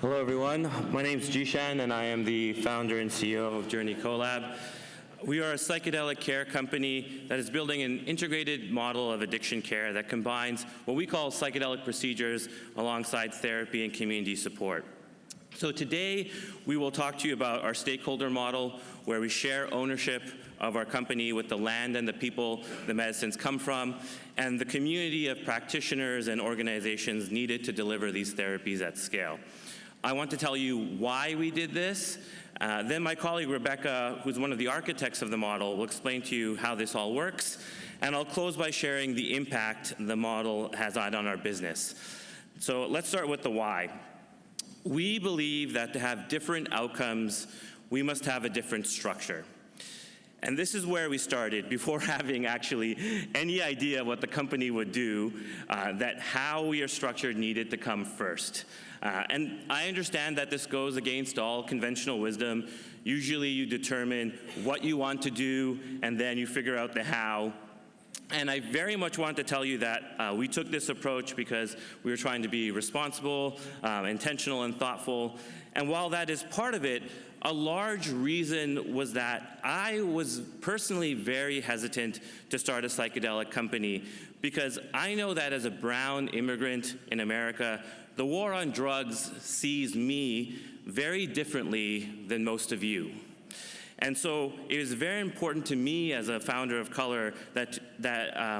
Hello, everyone. My name is JEESHAN, and I am the founder and CEO of Journey CoLab. We are a psychedelic care company that is building an integrated model of addiction care that combines what we call psychedelic procedures alongside therapy and community support. So today, we will talk to you about our stakeholder model, where we share ownership of our company with the land and the people the medicines come from, and the community of practitioners and organizations needed to deliver these therapies at scale. I want to tell you why we did this. Then my colleague Rebecca, who's one of the architects of the model, will explain to you how this all works. And I'll close by sharing the impact the model has had on our business. So let's start with the why. We believe that to have different outcomes, we must have a different structure. And this is where we started, before having actually any idea what the company would do, that how we are structured needed to come first. And I understand that this goes against all conventional wisdom. Usually you determine what you want to do, and then you figure out the how. And I very much want to tell you that we took this approach because we were trying to be responsible, intentional, and thoughtful. And while that is part of it, a large reason was that I was personally very hesitant to start a psychedelic company, because I know that as a brown immigrant in America, the war on drugs sees me very differently than most of you. And so it is very important to me as a founder of color that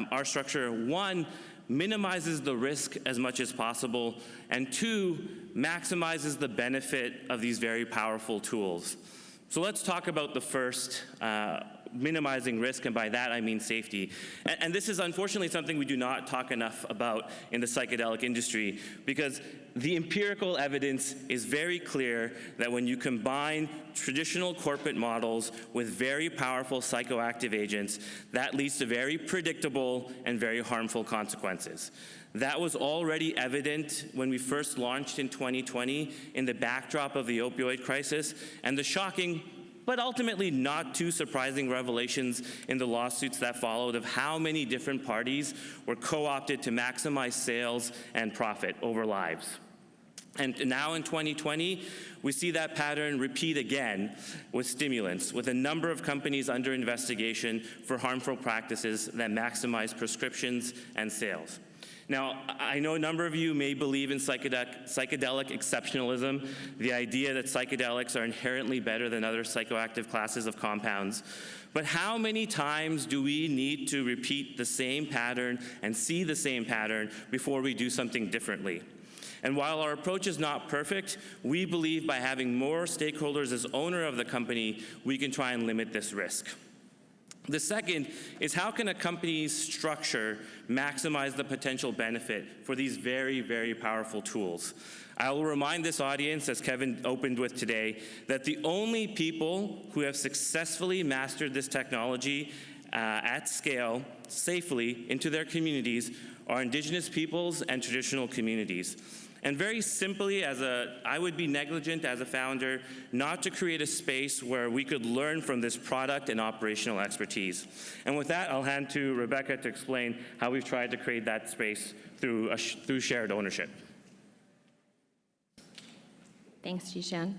our structure, one, minimizes the risk as much as possible, and two, maximizes the benefit of these very powerful tools. So let's talk about the first, minimizing risk, and by that I mean safety. And this is unfortunately something we do not talk enough about in the psychedelic industry, because the empirical evidence is very clear that when you combine traditional corporate models with very powerful psychoactive agents, that leads to very predictable and very harmful consequences. That was already evident when we first launched in 2020 in the backdrop of the opioid crisis, and the shocking but ultimately not too surprising revelations in the lawsuits that followed of how many different parties were co-opted to maximize sales and profit over lives. And now in 2020, we see that pattern repeat again with stimulants, with a number of companies under investigation for harmful practices that maximize prescriptions and sales. Now, I know a number of you may believe in psychedelic exceptionalism, the idea that psychedelics are inherently better than other psychoactive classes of compounds. But how many times do we need to repeat the same pattern and see the same pattern before we do something differently? And while our approach is not perfect, we believe by having more stakeholders as owner of the company, we can try and limit this risk. The second is, how can a company's structure maximize the potential benefit for these very, very powerful tools? I will remind this audience, as Kevin opened with today, that the only people who have successfully mastered this technology at scale, safely, into their communities are Indigenous peoples and traditional communities. And very simply, I would be negligent as a founder not to create a space where we could learn from this product and operational expertise. And with that, I'll hand to Rebecca to explain how we've tried to create that space through shared ownership. Thanks, JEESHAN.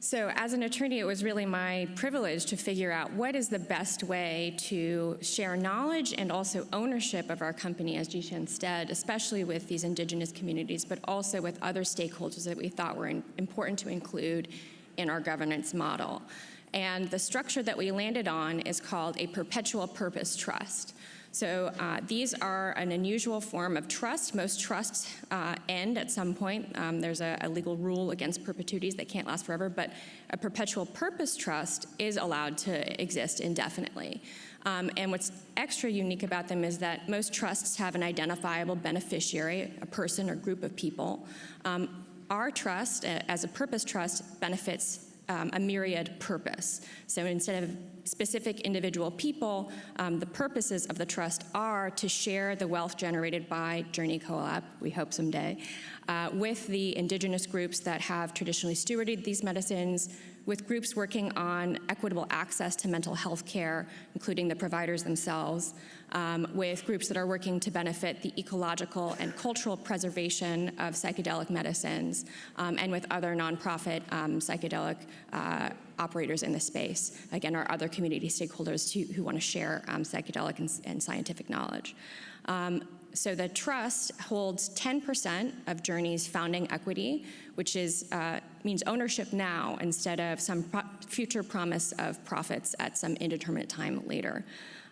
So as an attorney, it was really my privilege to figure out what is the best way to share knowledge and also ownership of our company, as JEESHAN said, especially with these Indigenous communities, but also with other stakeholders that we thought were important to include in our governance model. And the structure that we landed on is called a perpetual purpose trust. So these are an unusual form of trust. Most trusts end at some point. There's a legal rule against perpetuities that can't last forever, but a perpetual purpose trust is allowed to exist indefinitely. And what's extra unique about them is that most trusts have an identifiable beneficiary, a person or group of people. Our trust, as a purpose trust, benefits a myriad purpose. So instead of specific individual people, the purposes of the trust are to share the wealth generated by Journey CoLab, we hope someday, with the Indigenous groups that have traditionally stewarded these medicines, with groups working on equitable access to mental health care, including the providers themselves, with groups that are working to benefit the ecological and cultural preservation of psychedelic medicines, and with other nonprofit psychedelic operators in the space. Again, our other community stakeholders who want to share psychedelic and scientific knowledge. So the trust holds 10% of Journey's founding equity, which means ownership now instead of some future promise of profits at some indeterminate time later.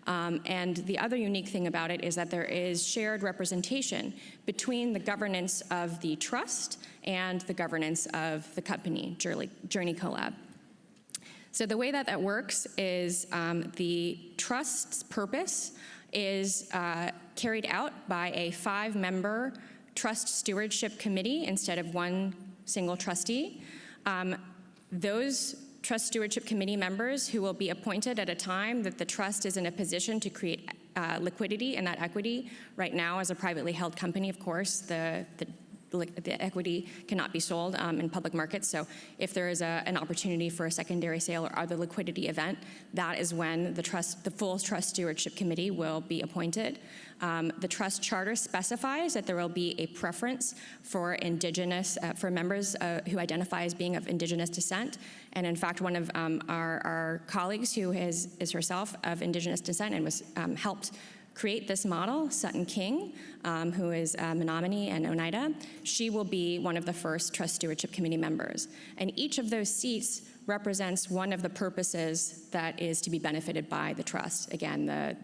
And the other unique thing about it is that there is shared representation between the governance of the trust and the governance of the company, Journey CoLab. So the way that that works is the trust's purpose is carried out by a 5-member trust stewardship committee instead of one single trustee. Those trust stewardship committee members who will be appointed at a time that the trust is in a position to create liquidity in that equity. Right now, as a privately held company, of course, the equity cannot be sold in public markets. So if there is an opportunity for a secondary sale or other liquidity event, that is when the full trust stewardship committee will be appointed. The trust charter specifies that there will be a preference for for members who identify as being of Indigenous descent. And in fact, one of our colleagues who is herself of Indigenous descent and was helped create this model, Sutton King, who is Menominee and Oneida, she will be one of the first Trust Stewardship Committee members. And each of those seats represents one of the purposes that is to be benefited by the trust. Again, the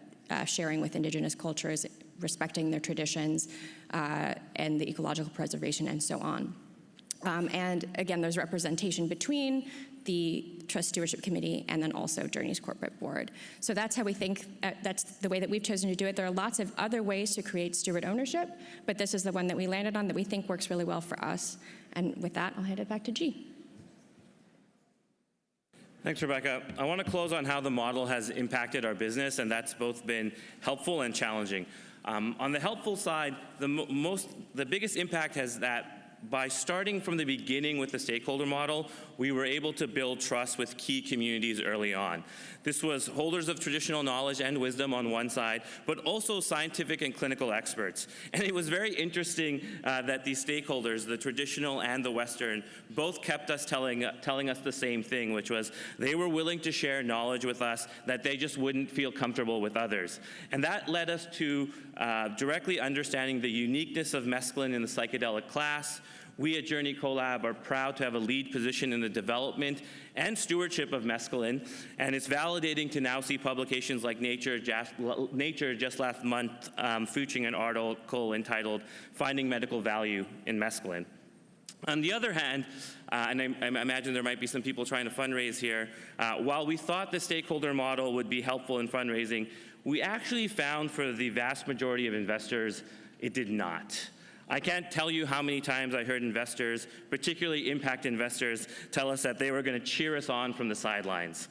sharing with Indigenous cultures, respecting their traditions, and the ecological preservation, and so on. And again, there's representation between the Trust Stewardship Committee and then also Journey's corporate board. So that's how we think, that's the way that we've chosen to do it. There are lots of other ways to create steward ownership, but this is the one that we landed on that we think works really well for us. And with that, I'll hand it back to G. Thanks, Rebecca. I want to close on how the model has impacted our business, and that's both been helpful and challenging. On the helpful side, the biggest impact is that by starting from the beginning with the stakeholder model, we were able to build trust with key communities early on. This was holders of traditional knowledge and wisdom on one side, but also scientific and clinical experts. And it was very interesting that these stakeholders, the traditional and the Western, both kept us telling us the same thing, which was they were willing to share knowledge with us that they just wouldn't feel comfortable with others. And that led us to directly understanding the uniqueness of mescaline in the psychedelic class. We at Journey CoLab are proud to have a lead position in the development and stewardship of mescaline, and it's validating to now see publications like Nature just last month featuring an article entitled "Finding Medical Value in Mescaline." On the other hand, and I imagine there might be some people trying to fundraise here, while we thought the stakeholder model would be helpful in fundraising, we actually found for the vast majority of investors, it did not. I can't tell you how many times I heard investors, particularly impact investors, tell us that they were going to cheer us on from the sidelines.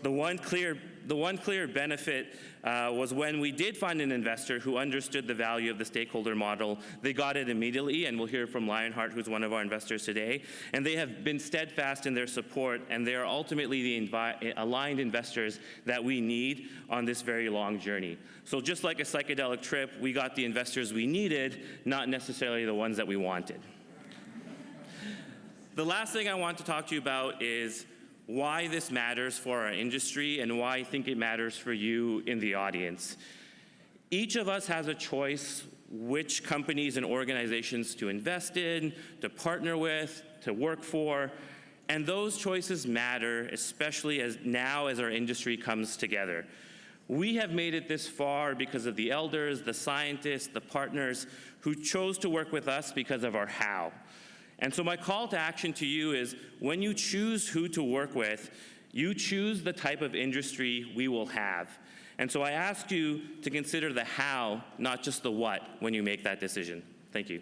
The one clear benefit was when we did find an investor who understood the value of the stakeholder model. They got it immediately, and we'll hear from Lionheart, who's one of our investors today. And they have been steadfast in their support, and they are ultimately the aligned investors that we need on this very long journey. So just like a psychedelic trip, we got the investors we needed, not necessarily the ones that we wanted. The last thing I want to talk to you about is why this matters for our industry and why I think it matters for you in the audience. Each of us has a choice which companies and organizations to invest in, to partner with, to work for, and those choices matter, especially as our industry comes together. We have made it this far because of the elders, the scientists, the partners who chose to work with us because of our how. And so my call to action to you is when you choose who to work with, you choose the type of industry we will have. And so I ask you to consider the how, not just the what, when you make that decision. Thank you.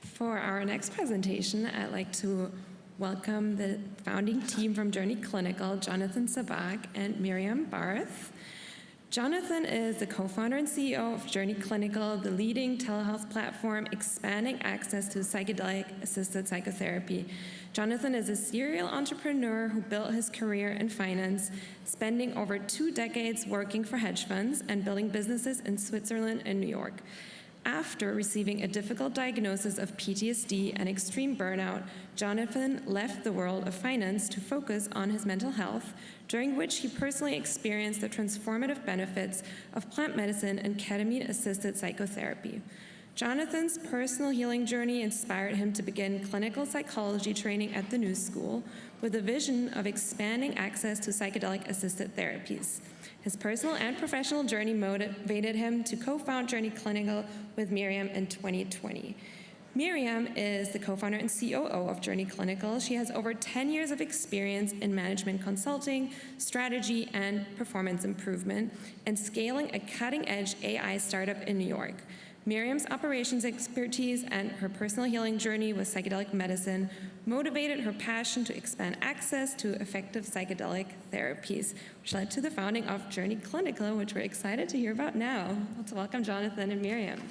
For our next presentation, I'd like to welcome the founding team from Journey Clinical, Jonathan SABBAGH and MYRIAM. Jonathan is the co-founder and CEO of Journey Clinical, the leading telehealth platform expanding access to psychedelic-assisted psychotherapy. Jonathan is a serial entrepreneur who built his career in finance, spending over 2 decades working for hedge funds and building businesses in Switzerland and New York. After receiving a difficult diagnosis of PTSD and extreme burnout, Jonathan left the world of finance to focus on his mental health, during which he personally experienced the transformative benefits of plant medicine and ketamine-assisted psychotherapy. Jonathan's personal healing journey inspired him to begin clinical psychology training at the New School with a vision of expanding access to psychedelic-assisted therapies. His personal and professional journey motivated him to co-found Journey Clinical with MYRIAM in 2020. MYRIAM is the co-founder and COO of Journey Clinical. She has over 10 years of experience in management consulting, strategy, and performance improvement, and scaling a cutting-edge AI startup in New York. MYRIAM's operations expertise and her personal healing journey with psychedelic medicine motivated her passion to expand access to effective psychedelic therapies, which led to the founding of Journey Clinical, which we're excited to hear about now. Let's welcome Jonathan and MYRIAM.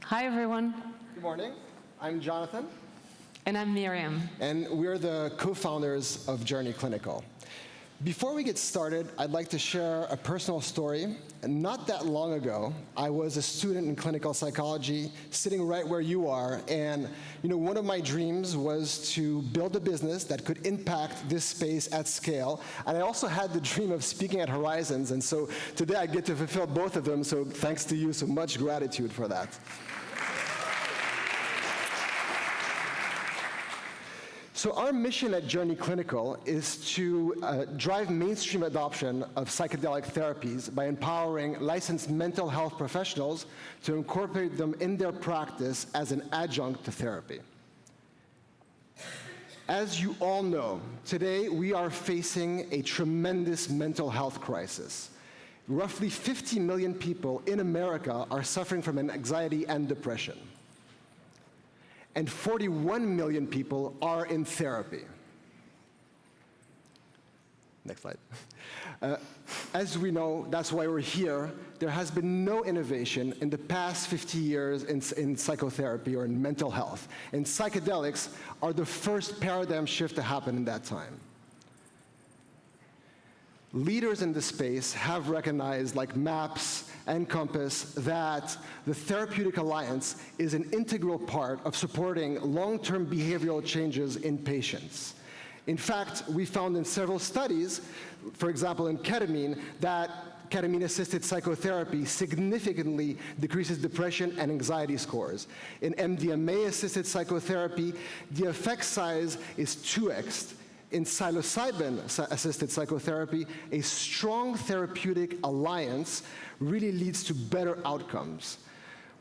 Hi, everyone. Good morning. I'm Jonathan. And I'm MYRIAM. And we're the co-founders of Journey Clinical. Before we get started, I'd like to share a personal story. Not that long ago, I was a student in clinical psychology, sitting right where you are, and one of my dreams was to build a business that could impact this space at scale. And I also had the dream of speaking at Horizons, and so today I get to fulfill both of them, so thanks to you, so much gratitude for that. So our mission at Journey Clinical is to drive mainstream adoption of psychedelic therapies by empowering licensed mental health professionals to incorporate them in their practice as an adjunct to therapy. As you all know, today we are facing a tremendous mental health crisis. Roughly 50 million people in America are suffering from anxiety and depression. And 41 million people are in therapy. Next slide. As we know, that's why we're here. There has been no innovation in the past 50 years in psychotherapy or in mental health. And psychedelics are the first paradigm shift to happen in that time. Leaders in the space have recognized, like MAPS and Compass, that the therapeutic alliance is an integral part of supporting long-term behavioral changes in patients. In fact, we found in several studies, for example in ketamine, that ketamine-assisted psychotherapy significantly decreases depression and anxiety scores. In MDMA-assisted psychotherapy, the effect size is 2x. In psilocybin-assisted psychotherapy, a strong therapeutic alliance really leads to better outcomes.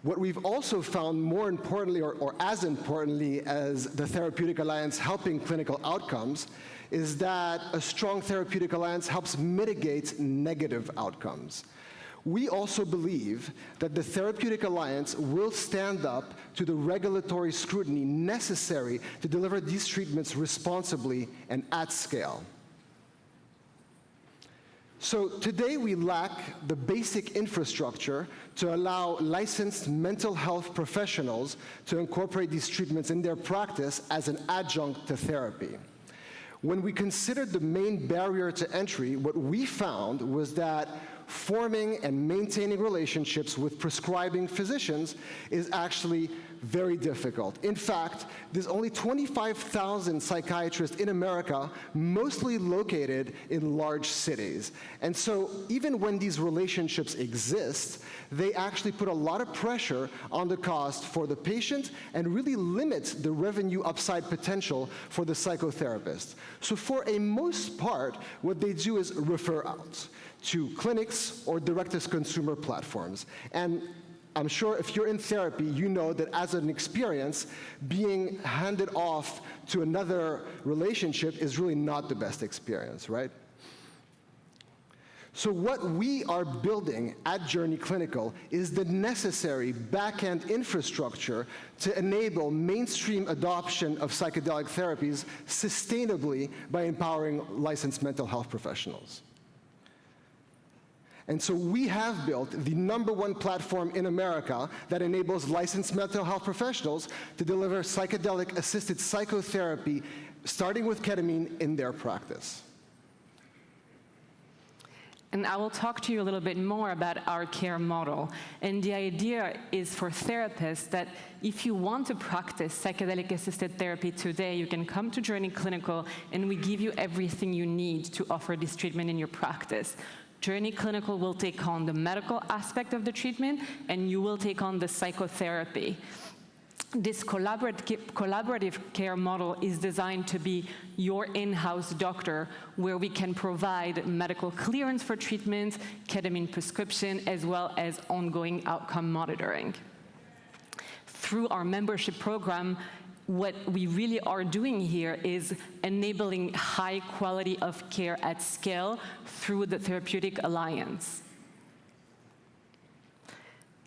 What we've also found more importantly, or as importantly as the therapeutic alliance helping clinical outcomes, is that a strong therapeutic alliance helps mitigate negative outcomes. We also believe that the therapeutic alliance will stand up to the regulatory scrutiny necessary to deliver these treatments responsibly and at scale. So today we lack the basic infrastructure to allow licensed mental health professionals to incorporate these treatments in their practice as an adjunct to therapy. When we considered the main barrier to entry, what we found was that forming and maintaining relationships with prescribing physicians is actually very difficult. In fact, there's only 25,000 psychiatrists in America, mostly located in large cities. And so even when these relationships exist, they actually put a lot of pressure on the cost for the patient and really limit the revenue upside potential for the psychotherapist. So for a most part, what they do is refer out to clinics or direct-to-consumer platforms. And I'm sure if you're in therapy, you know that as an experience, being handed off to another relationship is really not the best experience, right? So what we are building at Journey Clinical is the necessary back-end infrastructure to enable mainstream adoption of psychedelic therapies sustainably by empowering licensed mental health professionals. And so we have built the #1 platform in America that enables licensed mental health professionals to deliver psychedelic-assisted psychotherapy, starting with ketamine, in their practice. And I will talk to you a little bit more about our care model. And the idea is for therapists that if you want to practice psychedelic-assisted therapy today, you can come to Journey Clinical and we give you everything you need to offer this treatment in your practice. Journey Clinical will take on the medical aspect of the treatment, and you will take on the psychotherapy. This collaborative care model is designed to be your in-house doctor, where we can provide medical clearance for treatment, ketamine prescription, as well as ongoing outcome monitoring. Through our membership program, what we really are doing here is enabling high quality of care at scale through the Therapeutic Alliance.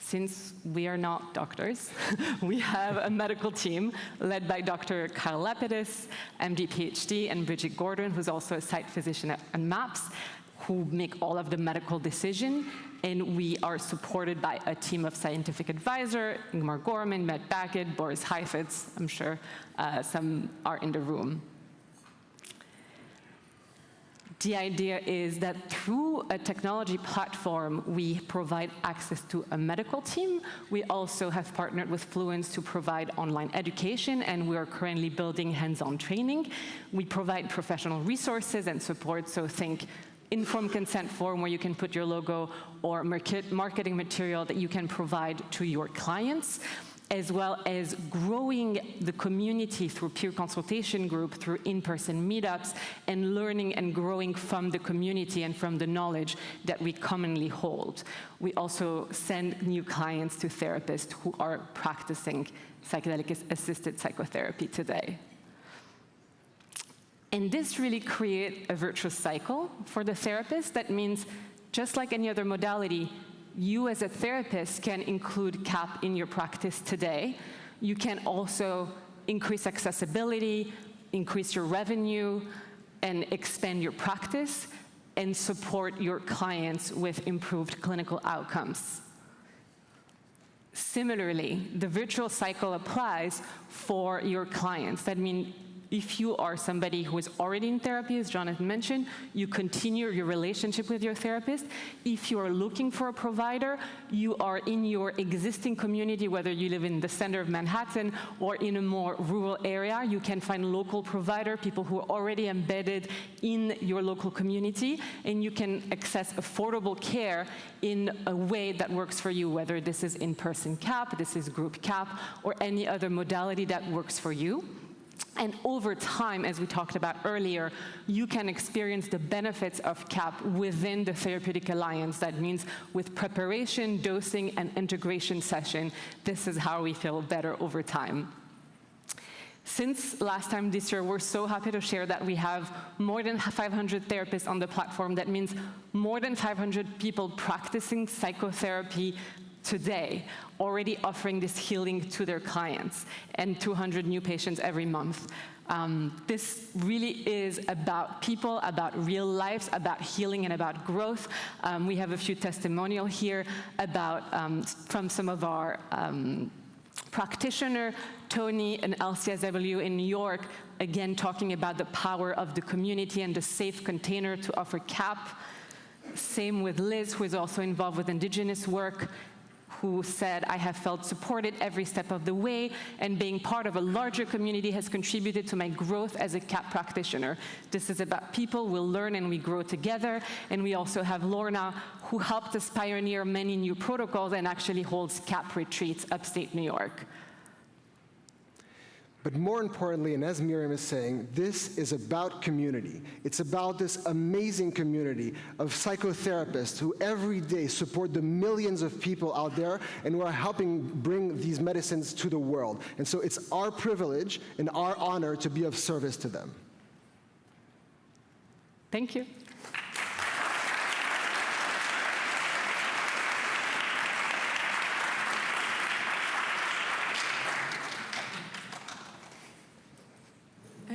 Since we are not doctors, we have a medical team led by Dr. Kyle Lapidus, MD, PhD, and Bridget Gordon, who's also a site physician at MAPS, who make all of the medical decision. And we are supported by a team of scientific advisor, Ingmar Gorman, Matt Baggett, Boris Heifetz. I'm sure some are in the room. The idea is that through a technology platform, we provide access to a medical team. We also have partnered with Fluence to provide online education, and we are currently building hands-on training. We provide professional resources and support, so think informed consent form where you can put your logo, or marketing material that you can provide to your clients, as well as growing the community through peer consultation group, through in-person meetups, and learning and growing from the community and from the knowledge that we commonly hold. We also send new clients to therapists who are practicing psychedelic-assisted psychotherapy today. And this really creates a virtuous cycle for the therapist. That means, just like any other modality, you as a therapist can include CAP in your practice today. You can also increase accessibility, increase your revenue, and expand your practice, and support your clients with improved clinical outcomes. Similarly, the virtual cycle applies for your clients. That means if you are somebody who is already in therapy, as Jonathan mentioned, you continue your relationship with your therapist. If you are looking for a provider, you are in your existing community, whether you live in the center of Manhattan or in a more rural area, you can find local provider, people who are already embedded in your local community, and you can access affordable care in a way that works for you, whether this is in-person CAP, this is group CAP, or any other modality that works for you. And over time, as we talked about earlier, you can experience the benefits of CAP within the Therapeutic Alliance. That means with preparation, dosing, and integration session, this is how we feel better over time. Since last time this year, we're so happy to share that we have more than 500 therapists on the platform. That means more than 500 people practicing psychotherapy today, already offering this healing to their clients, and 200 new patients every month. This really is about people, about real lives, about healing, and about growth. We have a few testimonials here about from some of our practitioners, Tony and LCSW in New York, again talking about the power of the community and the safe container to offer CAP. Same with Liz, who is also involved with Indigenous work, who said, I have felt supported every step of the way, and being part of a larger community has contributed to my growth as a CAP practitioner. This is about people, we learn and we grow together. And we also have Lorna, who helped us pioneer many new protocols and actually holds CAP retreats upstate New York. But more importantly, and as MYRIAM is saying, this is about community. It's about this amazing community of psychotherapists who every day support the millions of people out there and who are helping bring these medicines to the world. And so it's our privilege and our honor to be of service to them. Thank you.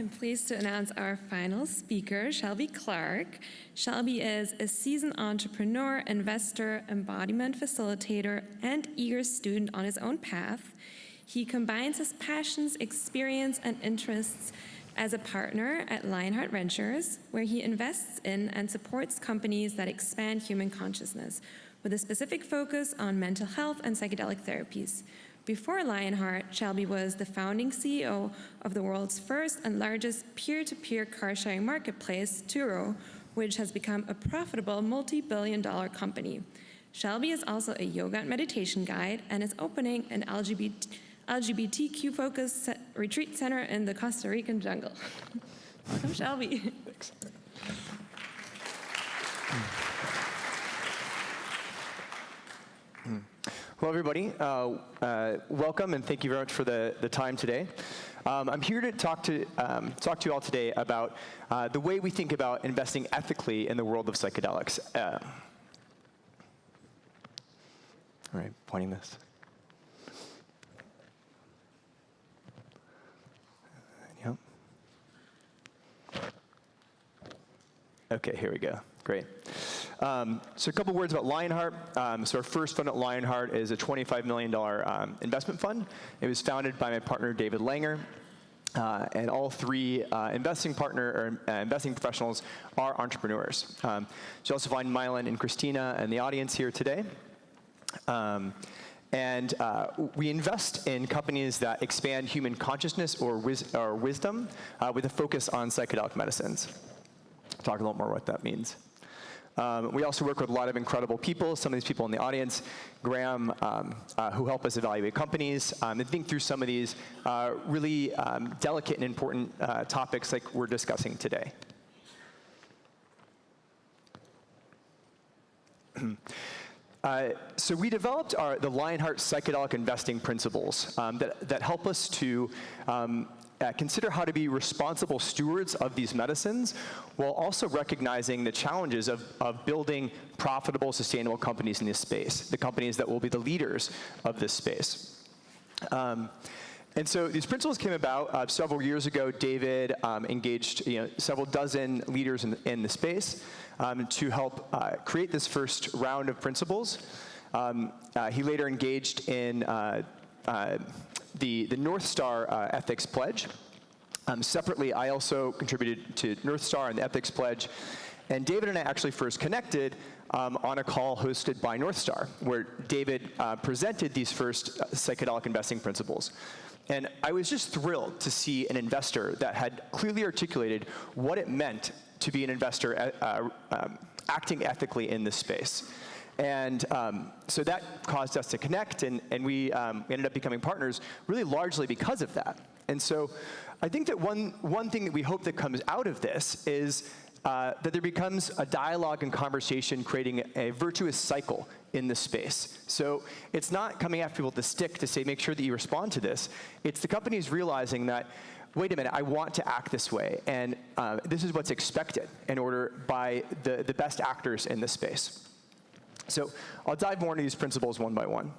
I'm pleased to announce our final speaker, Shelby Clark. Shelby is a seasoned entrepreneur, investor, embodiment facilitator, and eager student on his own path. He combines his passions, experience, and interests as a partner at Lionheart Ventures, where he invests in and supports companies that expand human consciousness, with a specific focus on mental health and psychedelic therapies. Before Lionheart, Shelby was the founding CEO of the world's first and largest peer-to-peer car-sharing marketplace, Turo, which has become a profitable multi-billion-dollar company. Shelby is also a yoga and meditation guide and is opening an LGBTQ-focused retreat center in the Costa Rican jungle. Welcome, Shelby. Thanks. Hello, everybody. Welcome, and thank you very much for the time today. I'm here to talk to you all today about the way we think about investing ethically in the world of psychedelics. All right, pointing this. Yep. Okay, here we go. Great. So a couple words about Lionheart. So our first fund at Lionheart is a $25 million investment fund. It was founded by my partner, David Langer. And all three investing professionals are entrepreneurs. So you also find Mylan and Christina in the audience here today. And we invest in companies that expand human consciousness or wisdom with a focus on psychedelic medicines. Talk a little more what that means. We also work with a lot of incredible people, some of these people in the audience, Graham, who help us evaluate companies, and think through some of these really delicate and important topics like we're discussing today. So we developed the Lionheart psychedelic investing principles that help us to consider how to be responsible stewards of these medicines while also recognizing the challenges of building profitable, sustainable companies in this space, the companies that will be the leaders of this space. And so these principles came about several years ago. David engaged several dozen leaders in the space to help create this first round of principles. He later engaged in the North Star Ethics Pledge. Separately, I also contributed to North Star and the Ethics Pledge. And David and I actually first connected on a call hosted by North Star, where David presented these first psychedelic investing principles. And I was just thrilled to see an investor that had clearly articulated what it meant to be an investor acting ethically in this space. And so that caused us to connect, and we ended up becoming partners really largely because of that. And so I think that one thing that we hope that comes out of this is that there becomes a dialogue and conversation creating a virtuous cycle in this space. So it's not coming after people with the stick to say, make sure that you respond to this. It's the companies realizing that, wait a minute, I want to act this way, and this is what's expected in order by the best actors in this space. So I'll dive more into these principles one by one.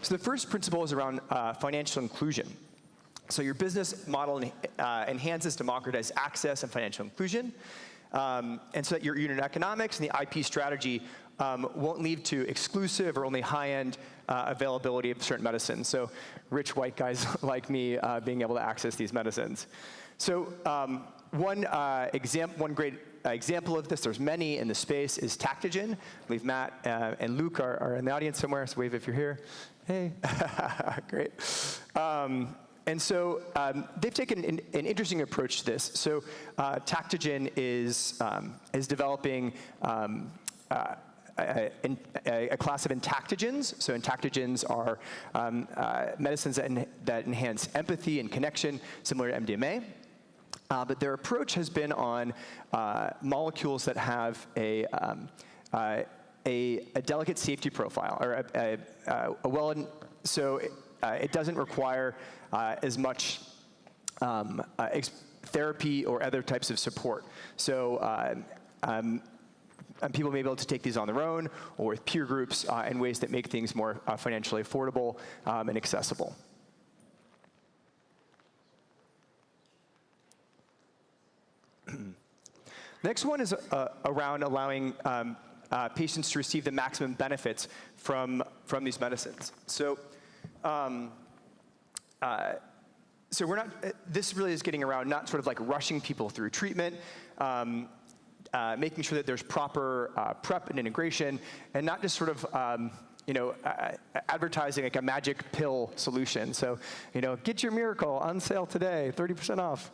So the first principle is around financial inclusion. So your business model enhances democratized access and financial inclusion, and so that your unit economics and the IP strategy won't lead to exclusive or only high-end availability of certain medicines. So rich white guys like me being able to access these medicines. So one great example of this, there's many in the space, is Tactogen. I believe Matt and Luke are in the audience somewhere, so wave if you're here. Hey, great. And so they've taken an interesting approach to this. So Tactogen is developing a class of entactogens. So entactogens are medicines that enhance empathy and connection, similar to MDMA. But their approach has been on molecules that have a delicate safety profile, or it doesn't require as much therapy or other types of support. So people may be able to take these on their own or with peer groups in ways that make things more financially affordable and accessible. The next one is around allowing patients to receive the maximum benefits from these medicines. So, so we're not, this really is getting around not sort of like rushing people through treatment, making sure that there's proper prep and integration, and not just sort of advertising like a magic pill solution. So, get your miracle on sale today, 30% off.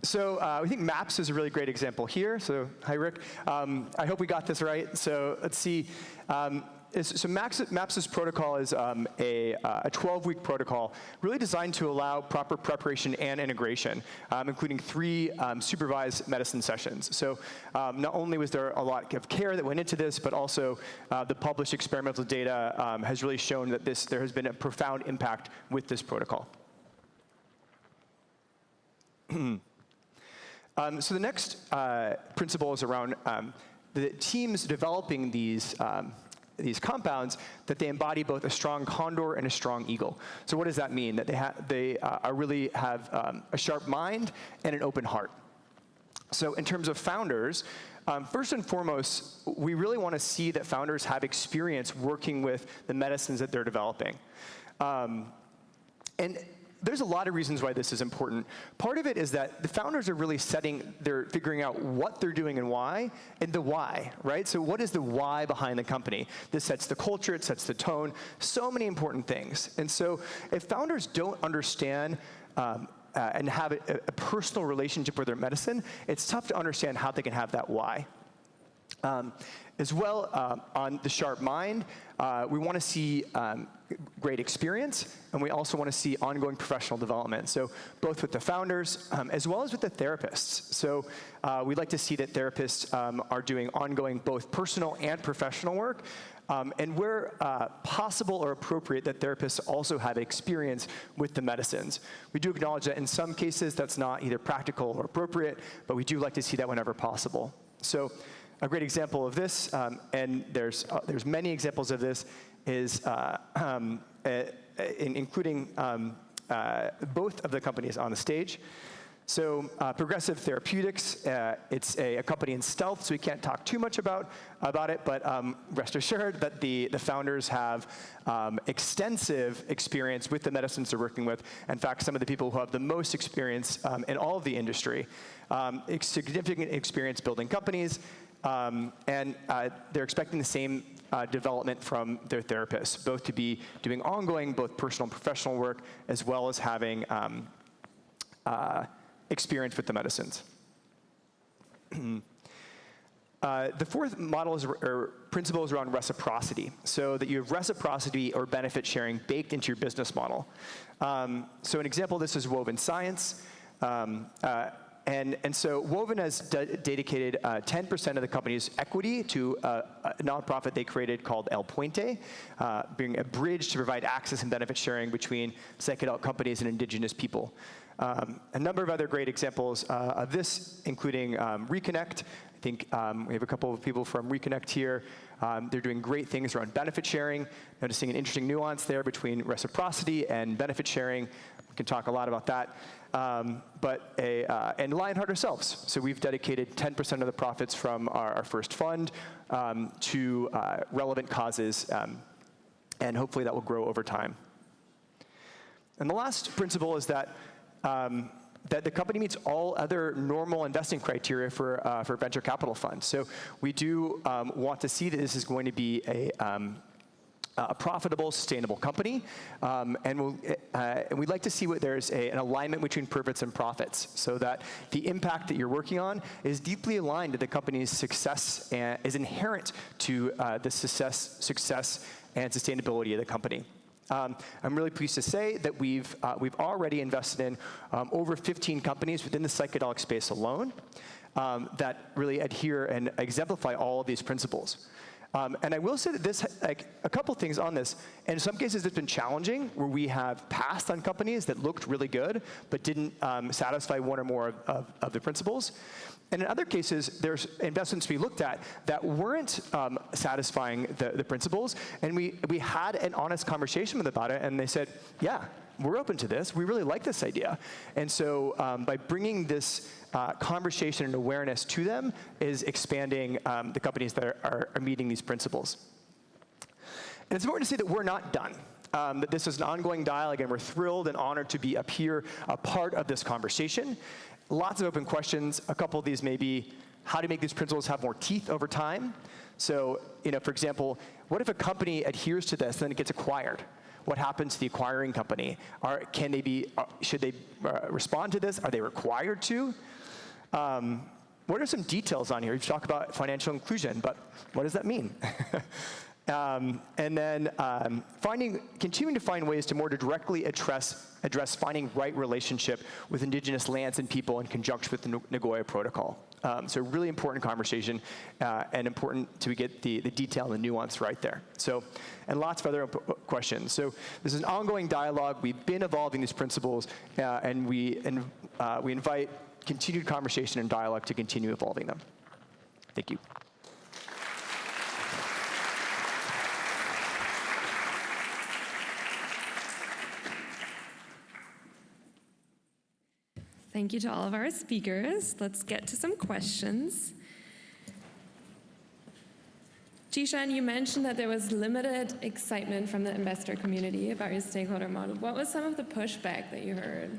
So we think MAPS is a really great example here. So hi, Rick. I hope we got this right. So let's see. So MAPS's protocol is a 12-week protocol really designed to allow proper preparation and integration, including 3 supervised medicine sessions. So not only was there a lot of care that went into this, but also the published experimental data has really shown that there has been a profound impact with this protocol. So the next principle is around the teams developing these compounds, that they embody both a strong condor and a strong eagle. So what does that mean? That they really have a sharp mind and an open heart. So in terms of founders, first and foremost, we really want to see that founders have experience working with the medicines that they're developing. And there's a lot of reasons why this is important. Part of it is that the founders are really they're figuring out what they're doing and why, and the why, right? So what is the why behind the company? This sets the culture, it sets the tone, so many important things. And so if founders don't understand and have a personal relationship with their medicine, it's tough to understand how they can have that why. As well, on the sharp mind, we want to see great experience, and we also want to see ongoing professional development. So both with the founders, as well as with the therapists. So we'd like to see that therapists are doing ongoing both personal and professional work, and where possible or appropriate, that therapists also have experience with the medicines. We do acknowledge that in some cases that's not either practical or appropriate, but we do like to see that whenever possible. So a great example of this, and there's many examples of this, is including both of the companies on the stage. So Progressive Therapeutics, it's a company in stealth, so we can't talk too much about it, but rest assured that the founders have extensive experience with the medicines they're working with. In fact, some of the people who have the most experience in all of the industry, significant experience building companies, and they're expecting the same development from their therapists, both to be doing ongoing, both personal and professional work, as well as having experience with the medicines. The fourth model or principle is around reciprocity, so that you have reciprocity or benefit sharing baked into your business model. So an example of this is Woven Science. And so Woven has dedicated 10% of the company's equity to a nonprofit they created called El Puente, being a bridge to provide access and benefit sharing between psychedelic companies and indigenous people. A number of other great examples of this, including Reconnect. I think we have a couple of people from Reconnect here. They're doing great things around benefit sharing, noticing an interesting nuance there between reciprocity and benefit sharing. We can talk a lot about that. And Lionheart ourselves. So we've dedicated 10% of the profits from our first fund to relevant causes, and hopefully that will grow over time. And the last principle is that that the company meets all other normal investing criteria for venture capital funds. So we do want to see that this is going to be a profitable, sustainable company, and we'd like to see what there's an alignment between purpose and profits, so that the impact that you're working on is deeply aligned to the company's success and is inherent to the success and sustainability of the company. I'm really pleased to say that we've already invested in over 15 companies within the psychedelic space alone that really adhere and exemplify all of these principles. And I will say that this, a couple things on this. In some cases, it's been challenging, where we have passed on companies that looked really good, but didn't satisfy one or more of the principles. And in other cases, there's investments we looked at that weren't satisfying the principles, and we had an honest conversation with them about it, and they said, yeah, we're open to this. We really like this idea. And so by bringing this conversation and awareness to them is expanding the companies that are meeting these principles. And it's important to say that we're not done. That this is an ongoing dialogue, and we're thrilled and honored to be up here, a part of this conversation. Lots of open questions. A couple of these may be, how to make these principles have more teeth over time? So, for example, what if a company adheres to this and then it gets acquired? What happens to the acquiring company? Should they respond to this? Are they required to? What are some details on here? You talk about financial inclusion, but what does that mean? And then continuing to find ways to more directly address finding right relationship with indigenous lands and people in conjunction with the Nagoya Protocol. So really important conversation and important to get the detail and the nuance right there. So, and lots of other questions. So this is an ongoing dialogue. We've been evolving these principles, and we invite continued conversation and dialogue to continue evolving them. Thank you. Thank you to all of our speakers. Let's get to some questions. JEESHAN, you mentioned that there was limited excitement from the investor community about your stakeholder model. What was some of the pushback that you heard?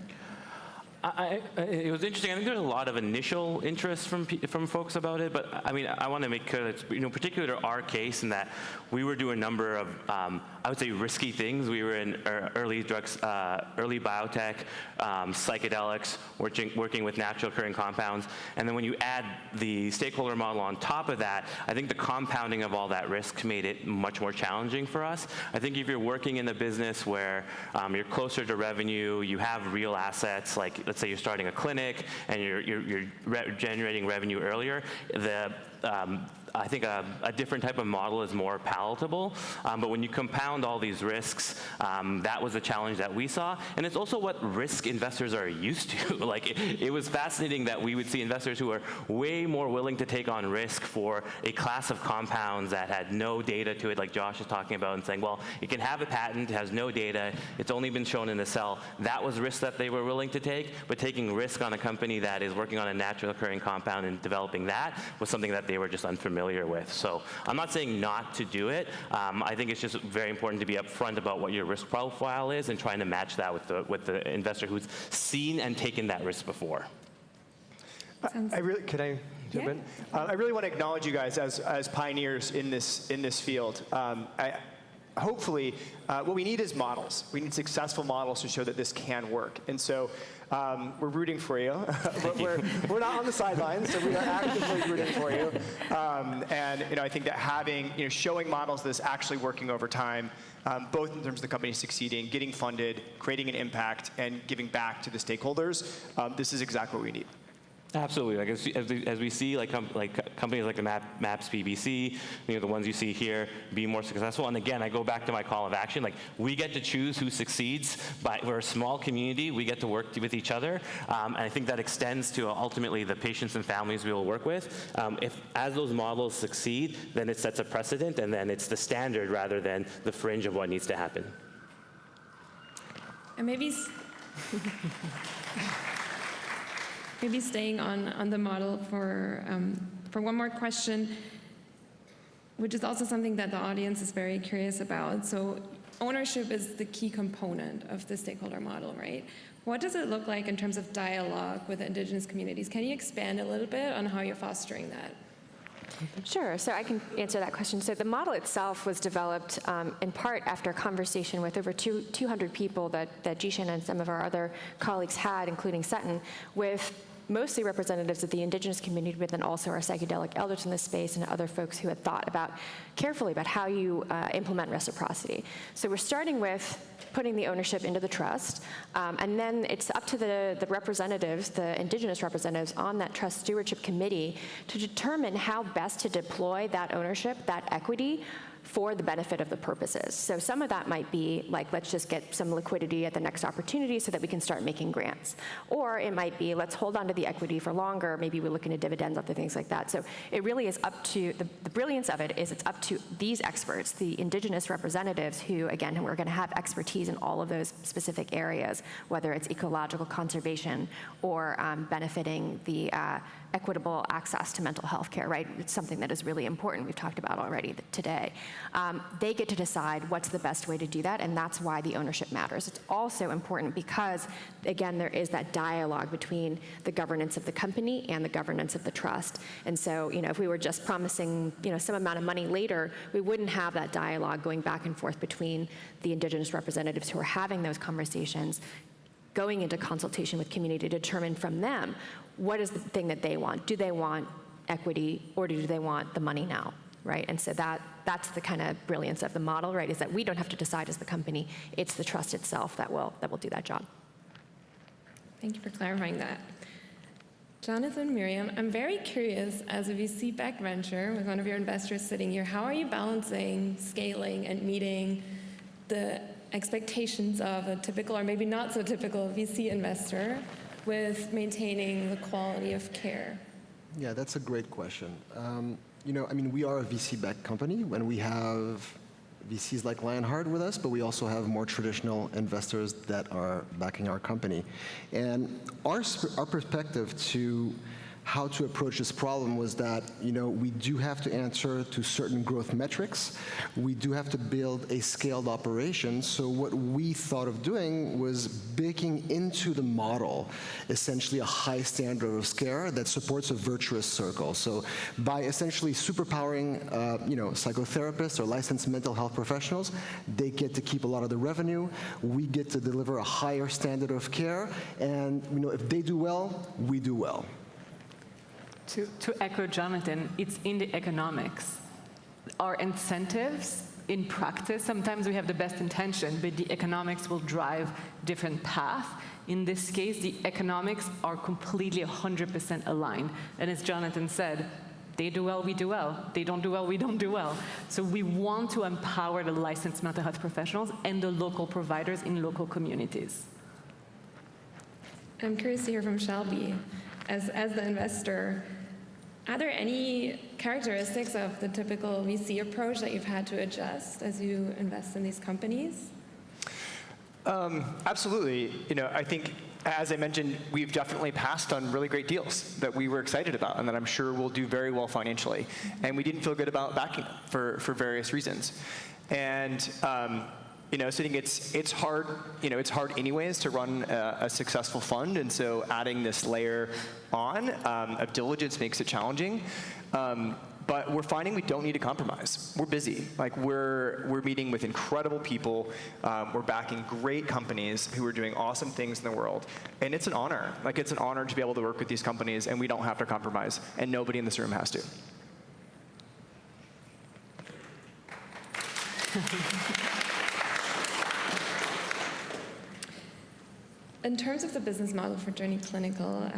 It was interesting. I think there's a lot of initial interest from folks about it, but I mean, I want to make clear that it's, particular to our case, in that we were doing a number of, I would say, risky things. We were in early drugs, early biotech, psychedelics, working with natural occurring compounds, and then when you add the stakeholder model on top of that, I think the compounding of all that risk made it much more challenging for us. I think if you're working in a business where you're closer to revenue, you have real assets, like let's say you're starting a clinic and you're generating revenue earlier, I think a different type of model is more palatable. But when you compound all these risks, that was a challenge that we saw. And it's also what risk investors are used to. Like, it was fascinating that we would see investors who are way more willing to take on risk for a class of compounds that had no data to it, like Josh is talking about, and saying, well, it can have a patent, it has no data, it's only been shown in a cell. That was risk that they were willing to take, but taking risk on a company that is working on a natural occurring compound and developing that was something that they were just unfamiliar with. So I'm not saying not to do it. I think it's just very important to be upfront about what your risk profile is and trying to match that with the investor who's seen and taken that risk before. Can I jump in? I really want to acknowledge you guys as pioneers in this field. Hopefully, what we need is models. We need successful models to show that this can work. And so we're rooting for you. we're not on the sidelines, so we are actively rooting for you. And I think that showing models that's actually working over time, both in terms of the company succeeding, getting funded, creating an impact, and giving back to the stakeholders, this is exactly what we need. Absolutely. Like as we see, like companies like the MAPS PBC, the ones you see here, be more successful. And again, I go back to my call of action. Like, we get to choose who succeeds. We're a small community. We get to work with each other. And I think that extends to ultimately the patients and families we will work with. As those models succeed, then it sets a precedent, and then it's the standard rather than the fringe of what needs to happen. And maybe staying on the model for one more question, which is also something that the audience is very curious about. So ownership is the key component of the stakeholder model, right? What does it look like in terms of dialogue with indigenous communities? Can you expand a little bit on how you're fostering that? Sure, so I can answer that question. So the model itself was developed in part after a conversation with over 200 people that JEESHAN and some of our other colleagues had, including Sutton, with mostly representatives of the indigenous community, but then also our psychedelic elders in this space and other folks who had thought carefully about how you implement reciprocity. So we're starting with putting the ownership into the trust, and then it's up to the representatives, the indigenous representatives on that trust stewardship committee, to determine how best to deploy that ownership, that equity, for the benefit of the purposes. So some of that might be like, let's just get some liquidity at the next opportunity so that we can start making grants. Or it might be, let's hold on to the equity for longer, maybe we look into dividends, other things like that. So it really is up to, the brilliance of it is it's up to these experts, the indigenous representatives who, again, who are going to have expertise in all of those specific areas, whether it's ecological conservation or benefiting the equitable access to mental health care, right? It's something that is really important. We've talked about already today. They get to decide what's the best way to do that, and that's why the ownership matters. It's also important because, again, there is that dialogue between the governance of the company and the governance of the trust. And so, if we were just promising, some amount of money later, we wouldn't have that dialogue going back and forth between the indigenous representatives who are having those conversations, going into consultation with community to determine from them what is the thing that they want. Do they want equity, or do they want the money now, right? And so that's the kind of brilliance of the model, right, is that we don't have to decide as the company. It's the trust itself that will do that job. Thank you for clarifying that. Jonathan, Miriam, I'm very curious, as a VC-backed venture with one of your investors sitting here, how are you balancing scaling and meeting the expectations of a typical, or maybe not so typical, VC investor with maintaining the quality of care? Yeah, that's a great question. We are a VC-backed company when we have VCs like Lionheart with us, but we also have more traditional investors that are backing our company. And our perspective to how to approach this problem was that, we do have to answer to certain growth metrics. We do have to build a scaled operation. So what we thought of doing was baking into the model essentially a high standard of care that supports a virtuous circle. So by essentially superpowering, psychotherapists or licensed mental health professionals, they get to keep a lot of the revenue. We get to deliver a higher standard of care. And, if they do well, we do well. To echo Jonathan, it's in the economics. Our incentives, in practice, sometimes we have the best intention, but the economics will drive different path. In this case, the economics are completely 100% aligned. And as Jonathan said, they do well, we do well. They don't do well, we don't do well. So we want to empower the licensed mental health professionals and the local providers in local communities. I'm curious to hear from Shelby. As the investor, are there any characteristics of the typical VC approach that you've had to adjust as you invest in these companies? Absolutely. I think, as I mentioned, we've definitely passed on really great deals that we were excited about and that I'm sure will do very well financially. And we didn't feel good about backing them for various reasons. And so I think it's hard. It's hard anyways to run a successful fund, and so adding this layer on of diligence makes it challenging. But we're finding we don't need to compromise. We're busy. We're meeting with incredible people. We're backing great companies who are doing awesome things in the world, and it's an honor. It's an honor to be able to work with these companies, and we don't have to compromise, and nobody in this room has to. In terms of the business model for Journey Clinical,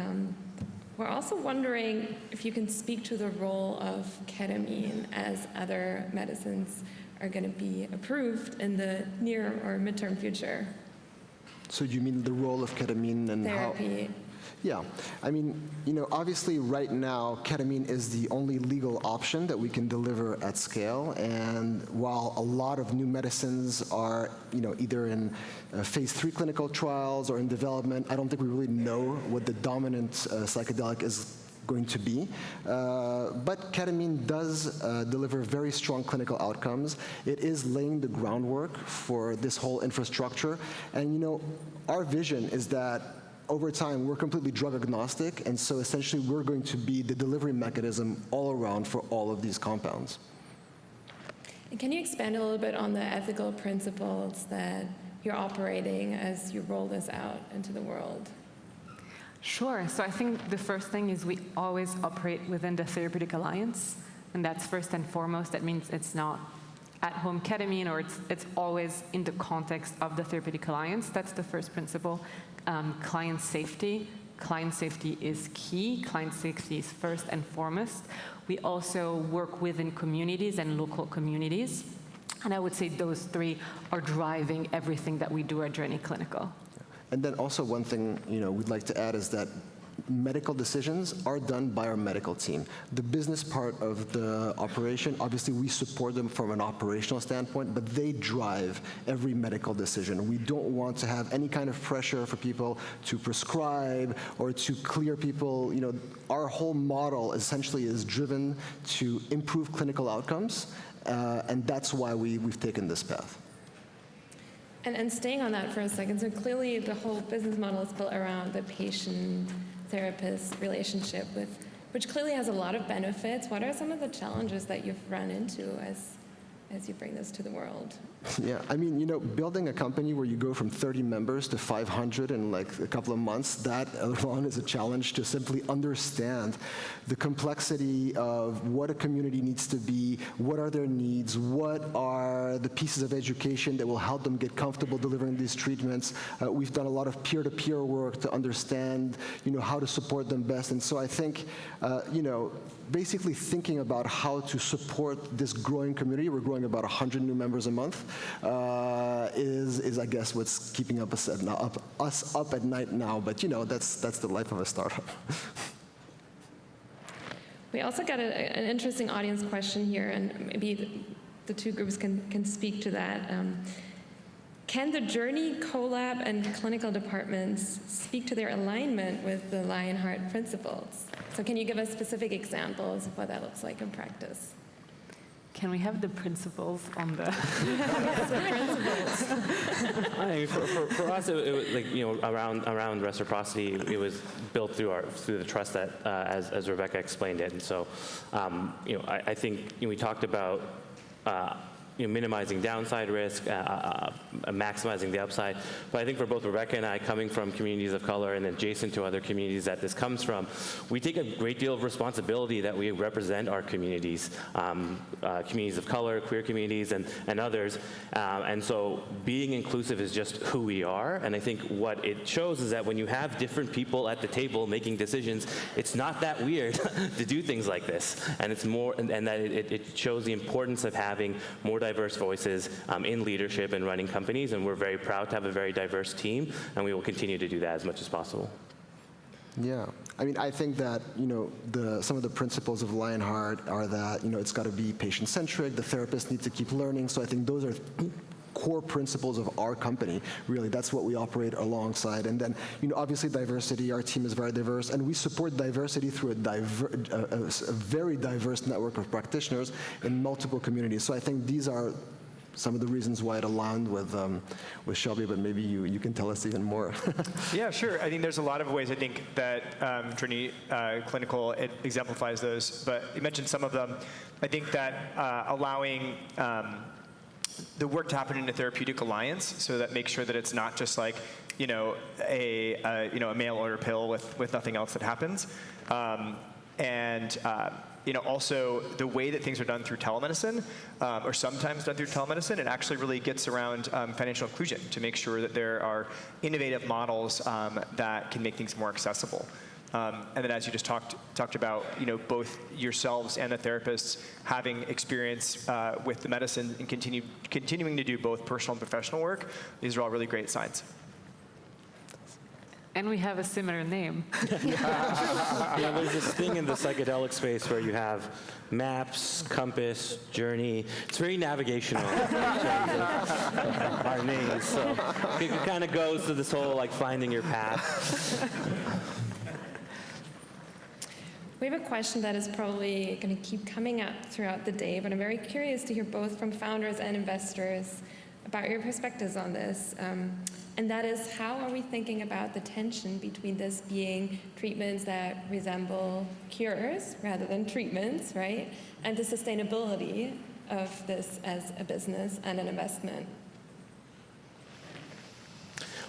we're also wondering if you can speak to the role of ketamine as other medicines are going to be approved in the near or midterm future. So you mean the role of ketamine and therapy? How? Yeah, obviously right now, ketamine is the only legal option that we can deliver at scale. And while a lot of new medicines are, either in phase 3 clinical trials or in development, I don't think we really know what the dominant psychedelic is going to be. But ketamine does deliver very strong clinical outcomes. It is laying the groundwork for this whole infrastructure. And, our vision is that over time, we're completely drug agnostic, and so essentially we're going to be the delivery mechanism all around for all of these compounds. And can you expand a little bit on the ethical principles that you're operating as you roll this out into the world? Sure. So I think the first thing is we always operate within the therapeutic alliance, and that's first and foremost. That means it's not at-home ketamine, or it's always in the context of the therapeutic alliance. That's the first principle. Client safety. Client safety is key. Client safety is first and foremost. We also work within communities and local communities. And I would say those three are driving everything that we do at Journey Clinical. And then also one thing we'd like to add is that medical decisions are done by our medical team. The business part of the operation, obviously we support them from an operational standpoint, but they drive every medical decision. We don't want to have any kind of pressure for people to prescribe or to clear people. Our whole model essentially is driven to improve clinical outcomes, and that's why we've taken this path. And staying on that for a second, so clearly the whole business model is built around the patient-therapist relationship, which clearly has a lot of benefits. What are some of the challenges that you've run into as you bring this to the world? Yeah, I mean, building a company where you go from 30 members to 500 in like a couple of months, that alone is a challenge to simply understand the complexity of what a community needs to be, what are their needs, what are the pieces of education that will help them get comfortable delivering these treatments. We've done a lot of peer-to-peer work to understand, how to support them best. And so I think, basically thinking about how to support this growing community, we're growing about 100 new members a month, is I guess what's keeping us up at night now. But that's the life of a startup. We also got an interesting audience question here, and maybe the two groups can speak to that. Can the Journey CoLab and clinical departments speak to their alignment with the Lionheart principles? So can you give us specific examples of what that looks like in practice? Can we have the principles on the... I mean, for us, it was like, around reciprocity, it was built through the trust that, as Rebecca explained it. And so, I think we talked about minimizing downside risk, maximizing the upside. But I think for both Rebecca and I, coming from communities of color and adjacent to other communities that this comes from, we take a great deal of responsibility that we represent our communities, communities of color, queer communities, and others. And so being inclusive is just who we are. And I think what it shows is that when you have different people at the table making decisions, it's not that weird to do things like this. And it's more, and that it shows the importance of having more diverse voices in leadership and running companies, and we're very proud to have a very diverse team, and we will continue to do that as much as possible. Yeah, I mean, I think that some of the principles of Lionheart are that it's got to be patient-centric. The therapists need to keep learning. So I think those are core principles of our company. Really, that's what we operate alongside. And then, obviously, diversity. Our team is very diverse, and we support diversity through a very diverse network of practitioners in multiple communities. So I think these are some of the reasons why it aligned with Shelby, but maybe you can tell us even more. Yeah, sure. I think there's a lot of ways I think that Journey Clinical exemplifies those, but you mentioned some of them. I think that allowing the work to happen in a therapeutic alliance, so that makes sure that it's not just like a mail order pill with nothing else that happens, also the way that things are done through telemedicine, or sometimes done through telemedicine, it actually really gets around financial inclusion to make sure that there are innovative models that can make things more accessible. And then, as you just talked about, both yourselves and the therapists having experience with the medicine and continuing to do both personal and professional work, these are all really great signs. And we have a similar name. There's this thing in the psychedelic space where you have maps, compass, journey. It's very navigational in terms of our names. So it kind of goes to this whole finding your path. We have a question that is probably going to keep coming up throughout the day, but I'm very curious to hear both from founders and investors about your perspectives on this. And that is, how are we thinking about the tension between this being treatments that resemble cures rather than treatments, right? And the sustainability of this as a business and an investment?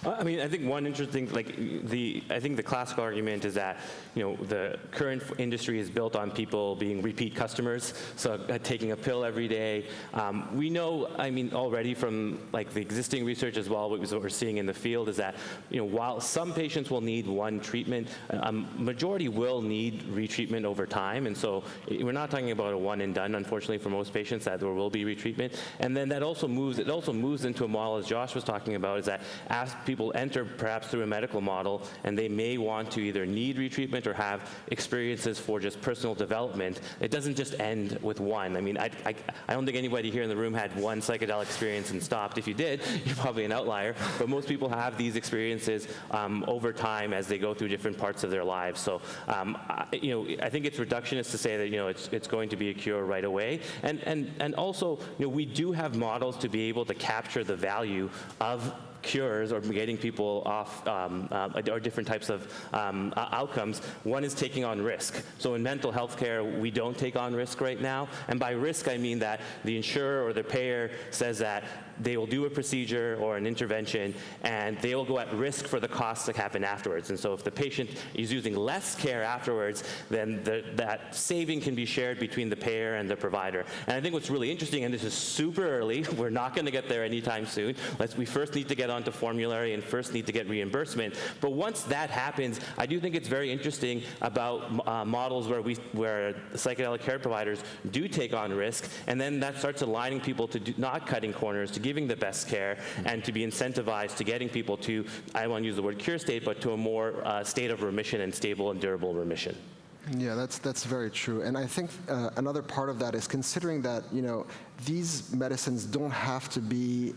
I mean, I think one interesting, I think the classical argument is that, the current industry is built on people being repeat customers, so taking a pill every day. We know, I mean, already from the existing research as well, what we're seeing in the field is that, while some patients will need one treatment, majority will need retreatment over time, and so we're not talking about a one and done, unfortunately, for most patients, that there will be retreatment. And then it also moves into a model, as Josh was talking about, is that as people enter perhaps through a medical model, and they may want to either need retreatment or have experiences for just personal development, it doesn't just end with one. I mean, I don't think anybody here in the room had one psychedelic experience and stopped. If you did, you're probably an outlier, but most people have these experiences over time as they go through different parts of their lives. So, I think it's reductionist to say that, it's going to be a cure right away. And also, we do have models to be able to capture the value of cures or getting people off or different types of outcomes. One is taking on risk. So in mental health care, we don't take on risk right now. And by risk, I mean that the insurer or the payer says that they will do a procedure or an intervention, and they will go at risk for the costs that happen afterwards. And so if the patient is using less care afterwards, then that saving can be shared between the payer and the provider. And I think what's really interesting, and this is super early, we're not going to get there anytime soon. We first need to get onto formulary and first need to get reimbursement. But once that happens, I do think it's very interesting about models where psychedelic care providers do take on risk, and then that starts aligning people to not cutting corners, to giving the best care, and to be incentivized to getting people to, I don't want to use the word cure state, but to a more state of remission and stable and durable remission. Yeah, that's very true. And I think another part of that is considering that, these medicines don't have to be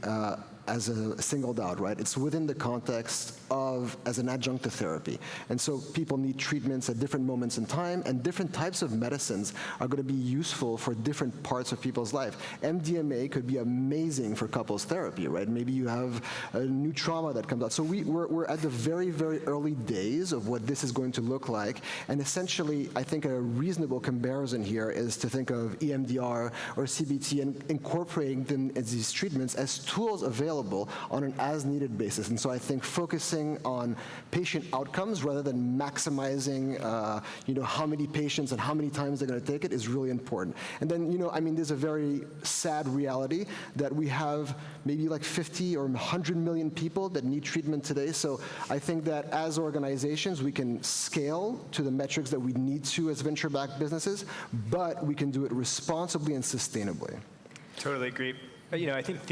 as a singled out, right? It's within the context of as an adjunct to therapy. And so people need treatments at different moments in time, and different types of medicines are going to be useful for different parts of people's life. MDMA could be amazing for couples therapy, right? Maybe you have a new trauma that comes out. So we're at the very, very early days of what this is going to look like. And essentially, I think a reasonable comparison here is to think of EMDR or CBT and incorporating them as these treatments as tools available on an as-needed basis. And so I think focusing on patient outcomes rather than maximizing, how many patients and how many times they're going to take it is really important. And then, there's a very sad reality that we have maybe 50 or 100 million people that need treatment today. So I think that as organizations, we can scale to the metrics that we need to as venture-backed businesses, but we can do it responsibly and sustainably. Totally agree. I think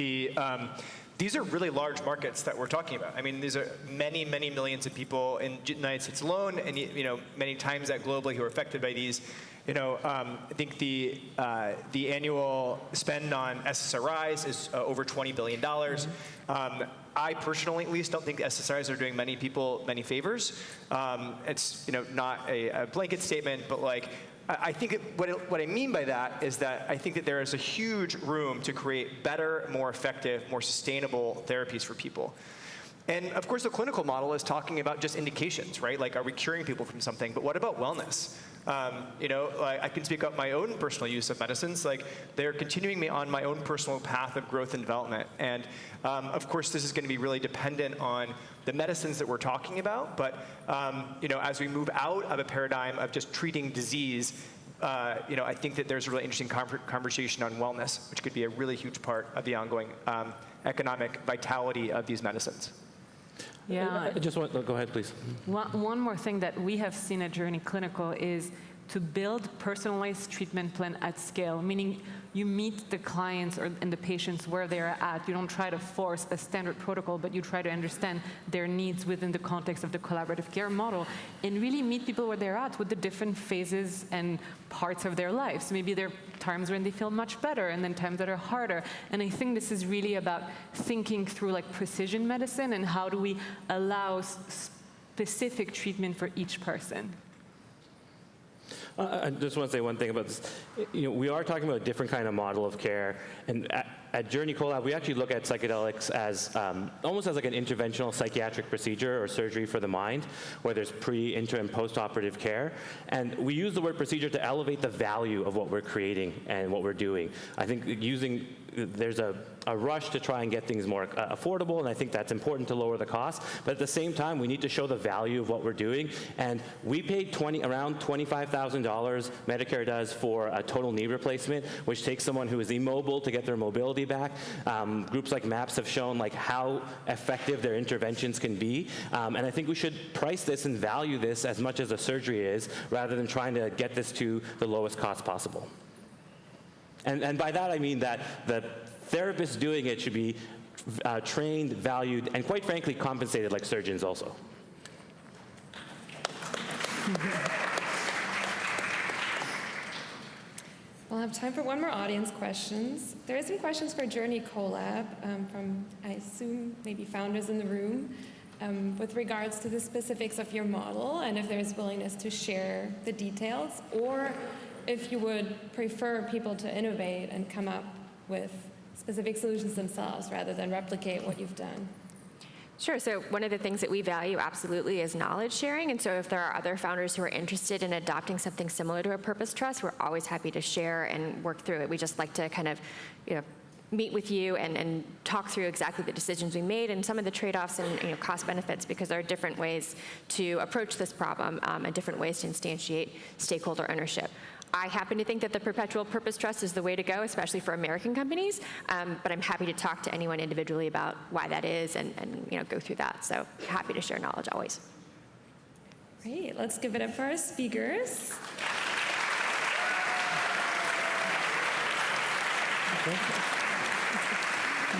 these are really large markets that we're talking about. I mean, these are many, many millions of people in the United States alone, and many times that globally who are affected by these. I think the annual spend on SSRIs is over $20 billion. I personally, at least, don't think SSRIs are doing many people many favors. It's not a blanket statement, but I think what I mean by that is that I think that there is a huge room to create better, more effective, more sustainable therapies for people. And of course, the clinical model is talking about just indications, right? Are we curing people from something? But what about wellness? I can speak up my own personal use of medicines. They're continuing me on my own personal path of growth and development. And of course, this is going to be really dependent on the medicines that we're talking about. But as we move out of a paradigm of just treating disease, I think that there's a really interesting conversation on wellness, which could be a really huge part of the ongoing economic vitality of these medicines. Yeah. Go ahead, please. One more thing that we have seen at Journey Clinical is to build personalized treatment plan at scale, meaning you meet the clients and the patients where they're at. You don't try to force a standard protocol, but you try to understand their needs within the context of the collaborative care model and really meet people where they're at with the different phases and parts of their lives. Maybe there are times when they feel much better and then times that are harder. And I think this is really about thinking through precision medicine and how do we allow specific treatment for each person. I just want to say one thing about this. We are talking about a different kind of model of care, and at Journey CoLab, we actually look at psychedelics as almost as an interventional psychiatric procedure or surgery for the mind, where there's pre, inter, and post-operative care. And we use the word procedure to elevate the value of what we're creating and what we're doing. I think using there's a rush to try and get things more affordable, and I think that's important to lower the cost. But at the same time, we need to show the value of what we're doing. And we paid around $25,000, Medicare does, for a total knee replacement, which takes someone who is immobile to get their mobility back. Groups like MAPS have shown like how effective their interventions can be. And I think we should price this and value this as much as a surgery is, rather than trying to get this to the lowest cost possible. And by that I mean that the therapist doing it should be trained, valued, and quite frankly compensated like surgeons also. We'll have time for one more audience questions. There are some questions for Journey CoLab from, I assume, maybe founders in the room with regards to the specifics of your model and if there's willingness to share the details, or if you would prefer people to innovate and come up with specific solutions themselves rather than replicate what you've done. Sure. So one of the things that we value absolutely is knowledge sharing. And so if there are other founders who are interested in adopting something similar to a purpose trust, we're always happy to share and work through it. We just like to kind of, meet with you and talk through exactly the decisions we made and some of the trade-offs and cost benefits, because there are different ways to approach this problem and different ways to instantiate stakeholder ownership. I happen to think that the perpetual purpose trust is the way to go, especially for American companies, but I'm happy to talk to anyone individually about why that is and go through that. So happy to share knowledge always. Great, let's give it up for our speakers. Thank you.